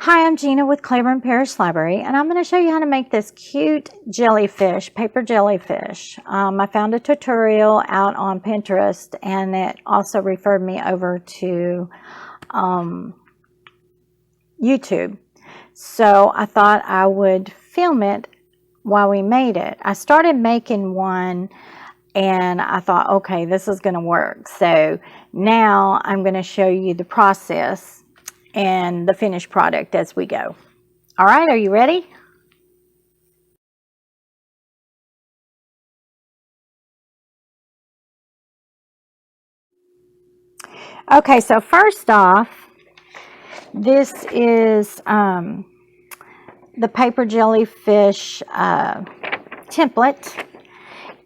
Hi, I'm Gina with Claiborne Parish Library, and I'm going to show you how to make this cute jellyfish, paper jellyfish. I found a tutorial out on Pinterest, and it also referred me over to YouTube. So I thought I would film it while we made it. I started making one, and I thought, okay, this is going to work. So now I'm going to show you the process and the finished product as we go. All right, are you ready? Okay, so first off, this is the Paper Jellyfish template.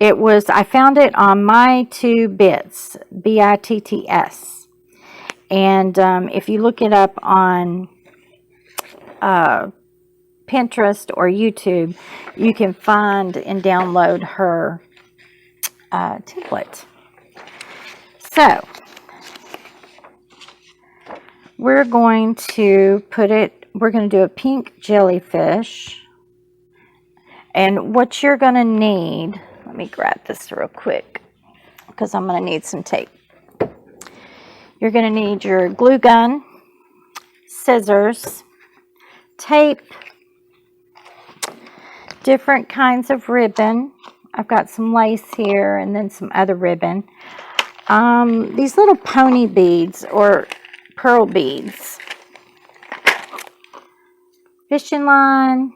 I found it on My Two Bits, B-I-T-T-S. And if you look it up on Pinterest or YouTube, you can find and download her template. So we're going to do a pink jellyfish. And what you're going to need, let me grab this real quick because I'm going to need some tape. You're going to need your glue gun, scissors, tape, different kinds of ribbon. I've got some lace here and then some other ribbon. These little pony beads or pearl beads. Fishing line,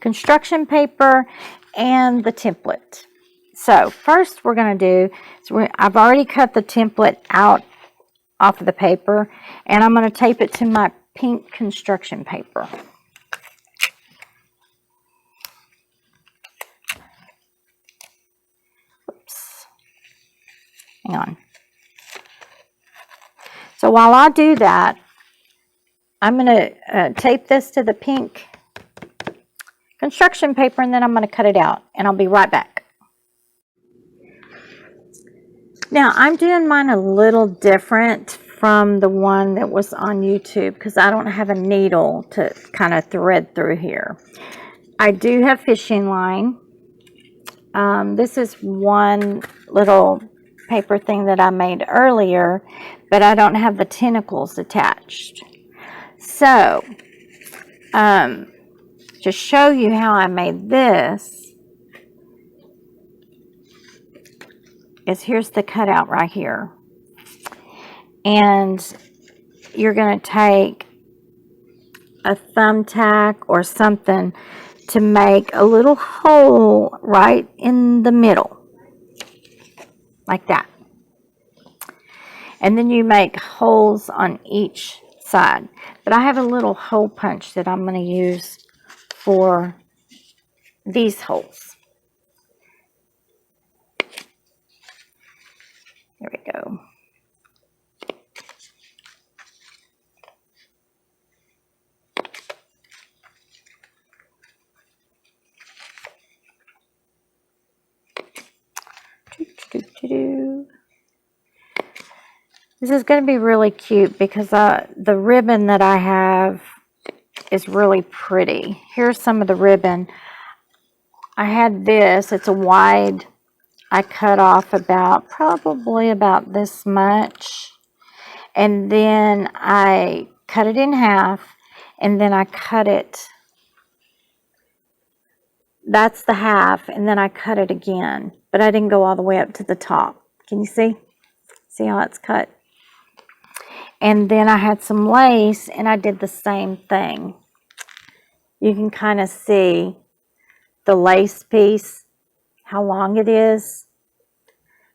construction paper, and the template. So first we're going to do, I've already cut the template out off of the paper, and I'm going to tape it to my pink construction paper. Oops. Hang on. So while I do that, I'm going to tape this to the pink construction paper, and then I'm going to cut it out, and I'll be right back. Now, I'm doing mine a little different from the one that was on YouTube because I don't have a needle to kind of thread through here. I do have fishing line. This is one little paper thing that I made earlier, but I don't have the tentacles attached. So, to show you how I made this, here's the cutout right here. And you're going to take a thumbtack or something to make a little hole right in the middle. Like that. And then you make holes on each side. But I have a little hole punch that I'm going to use for these holes. There we go. This is going to be really cute because the ribbon that I have is really pretty. Here's some of the ribbon. I had this. It's a wide. I cut off probably about this much. And then I cut it in half. And then I cut it. That's the half. And then I cut it again. But I didn't go all the way up to the top. Can you see? See how it's cut? And then I had some lace. And I did the same thing. You can kind of see the lace piece, how long it is.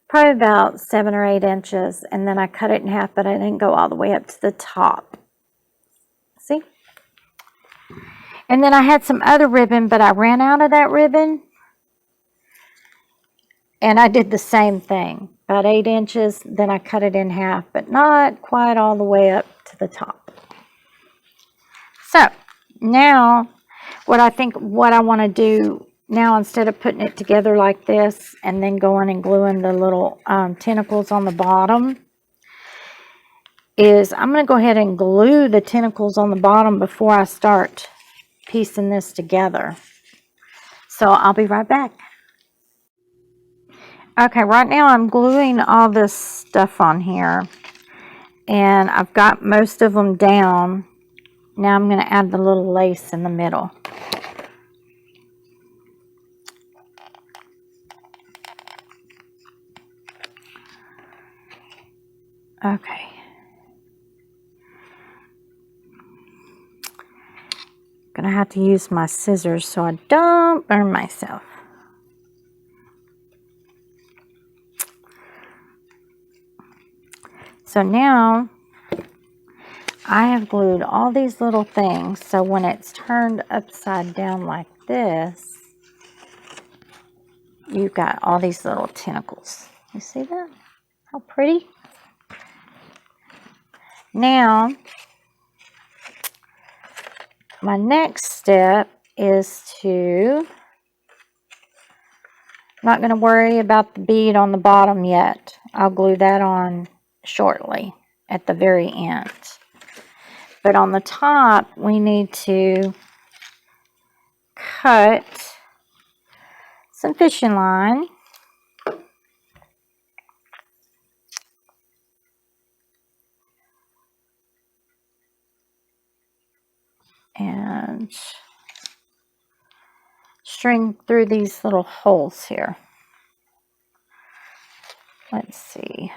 Probably about 7 or 8 inches. And then I cut it in half, but I didn't go all the way up to the top. See? And then I had some other ribbon, but I ran out of that ribbon. And I did the same thing. About 8 inches, then I cut it in half, but not quite all the way up to the top. So, now, what I want to do now, instead of putting it together like this and then going and gluing the little tentacles on the bottom, is I'm going to go ahead and glue the tentacles on the bottom before I start piecing this together. So I'll be right back. Okay, right now I'm gluing all this stuff on here, and I've got most of them down. Now I'm going to add the little lace in the middle. Okay. Gonna have to use my scissors so I don't burn myself. So now I have glued all these little things, so when it's turned upside down like this, you've got all these little tentacles. You see that? How pretty? Now, my next step is to, I'm not going to worry about the bead on the bottom yet. I'll glue that on shortly at the very end. But on the top, we need to cut some fishing line. And string through these little holes here. Let's see.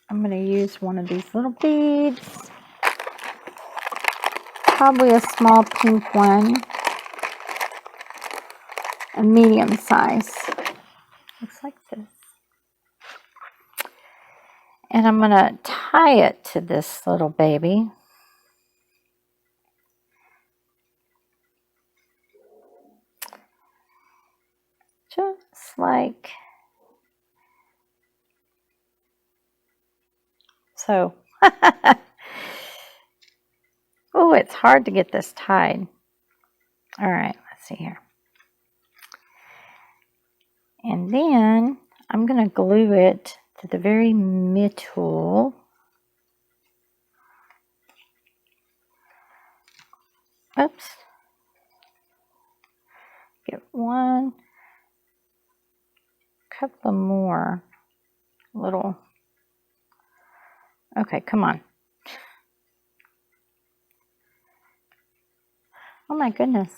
I'm going to use one of these little beads. Probably a small pink one. A medium size. Looks like this. And I'm going to tie it to this little baby. Just like so. Oh, it's hard to get this tied. All right, let's see here. And then I'm going to glue it to the very middle. Oops. Get one, couple more little. Okay, come on. Oh my goodness.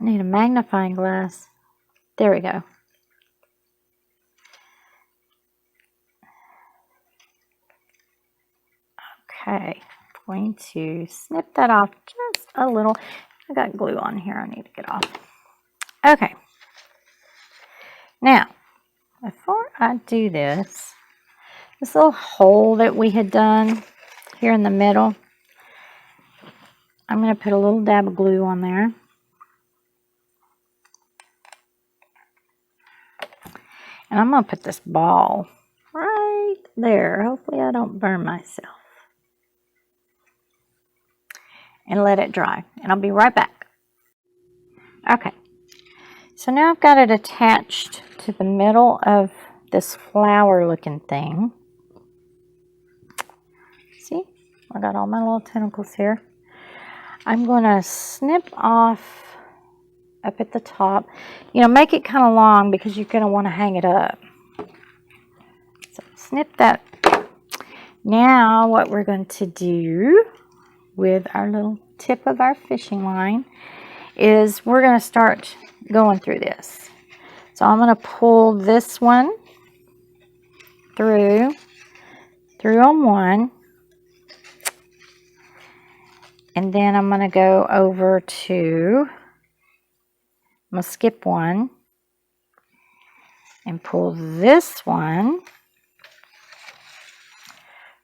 I need a magnifying glass. There we go. Okay, I'm going to snip that off just a little. I got glue on here I need to get off. Okay. Now, before I do this little hole that we had done here in the middle, I'm going to put a little dab of glue on there. And I'm going to put this ball right there. Hopefully I don't burn myself. And let it dry. And I'll be right back. Okay. So now I've got it attached to the middle of this flower looking thing. See? I got all my little tentacles here. I'm going to snip off up at the top. You know, make it kind of long because you're going to want to hang it up. So snip that. Now what we're going to do with our little tip of our fishing line is we're going to start going through this. So I'm going to pull this one through on one. And then I'm going to go over to, I'm going to skip one and pull this one.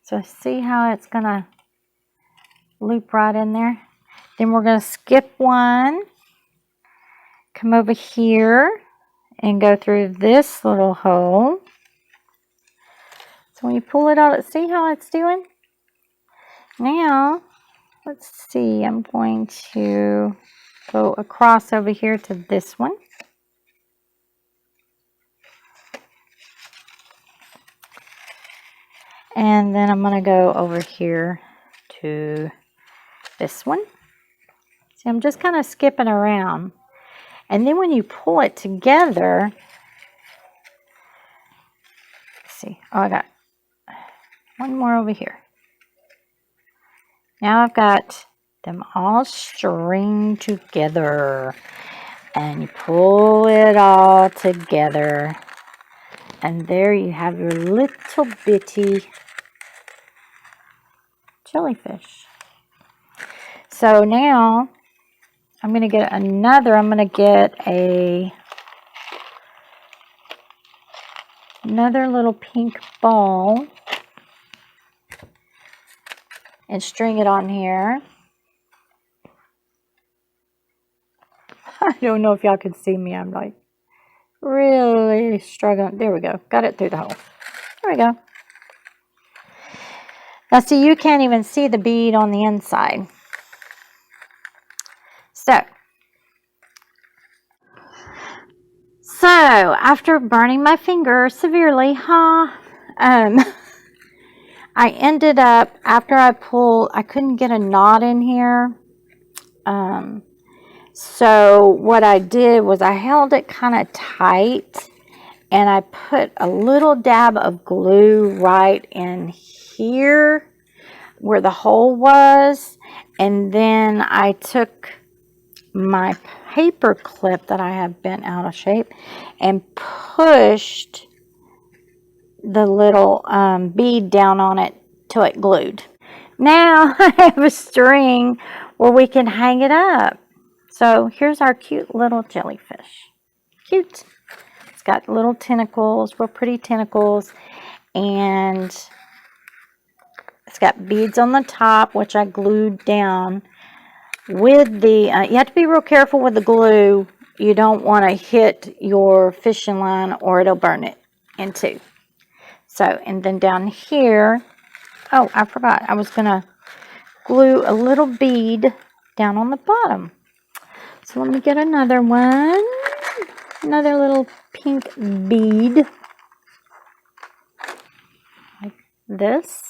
So see how it's going to loop right in there? Then we're going to skip one, come over here and go through this little hole. So when you pull it out, see how it's doing? Now, let's see, I'm going to go across over here to this one. And then I'm going to go over here to this one. See, I'm just kind of skipping around. And then when you pull it together, let's see, oh, I got one more over here. Now I've got them all stringed together. And you pull it all together. And there you have your little bitty jellyfish. So now I'm going to get another, I'm going to get another little pink ball and string it on here. I don't know if y'all can see me. I'm like really struggling. There we go. Got it through the hole. There we go. Now see, you can't even see the bead on the inside. So after burning my finger severely, I ended up, after I pulled, I couldn't get a knot in here. So what I did was I held it kind of tight and I put a little dab of glue right in here where the hole was. And then I took my paper clip that I have bent out of shape and pushed the little bead down on it till it glued. Now I have a string where we can hang it up. So here's our cute little jellyfish. Cute. It's got little tentacles, real pretty tentacles, and it's got beads on the top, which I glued down with the, you have to be real careful with the glue. You don't want to hit your fishing line or it'll burn it in two. So, and then down here, oh, I forgot. I was going to glue a little bead down on the bottom. So let me get another one. Another little pink bead. Like this.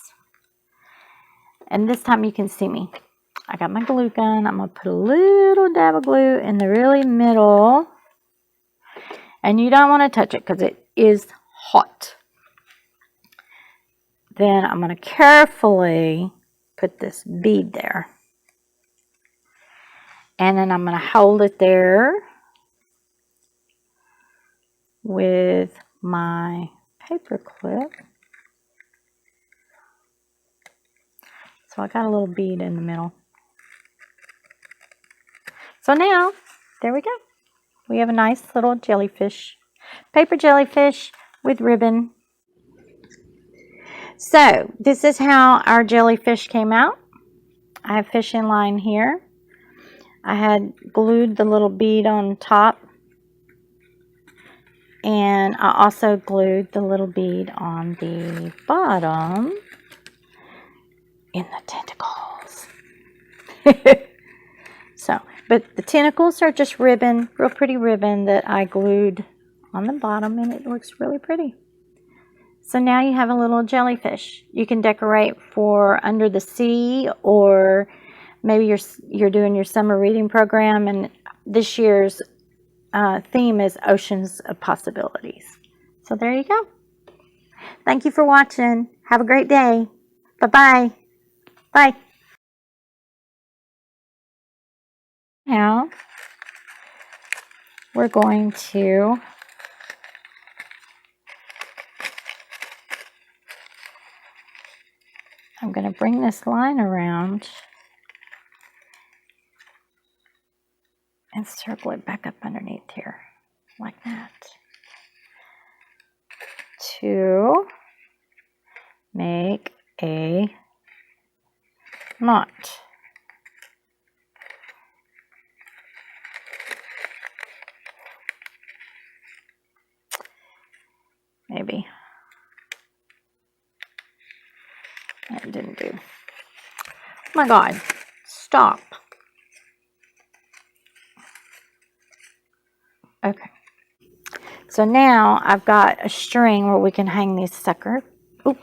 And this time you can see me. I got my glue gun. I'm going to put a little dab of glue in the really middle. And you don't want to touch it because it is hot. Then I'm going to carefully put this bead there. And then I'm going to hold it there with my paper clip. So I got a little bead in the middle. So now, there we go. We have a nice little jellyfish. Paper jellyfish with ribbon. So, this is how our jellyfish came out. I have fishing line here. I had glued the little bead on top. And I also glued the little bead on the bottom in the tentacles. So, but the tentacles are just ribbon, real pretty ribbon that I glued on the bottom, and it looks really pretty. So now you have a little jellyfish. You can decorate for under the sea, or maybe you're doing your summer reading program, and this year's theme is Oceans of Possibilities. So there you go. Thank you for watching. Have a great day. Bye-bye. Bye. Now, we're going to I'm going to bring this line around and circle it back up underneath here, like that, to make a knot. Maybe. That didn't do. Oh my God. Stop. Okay. So now I've got a string where we can hang these sucker. Oop.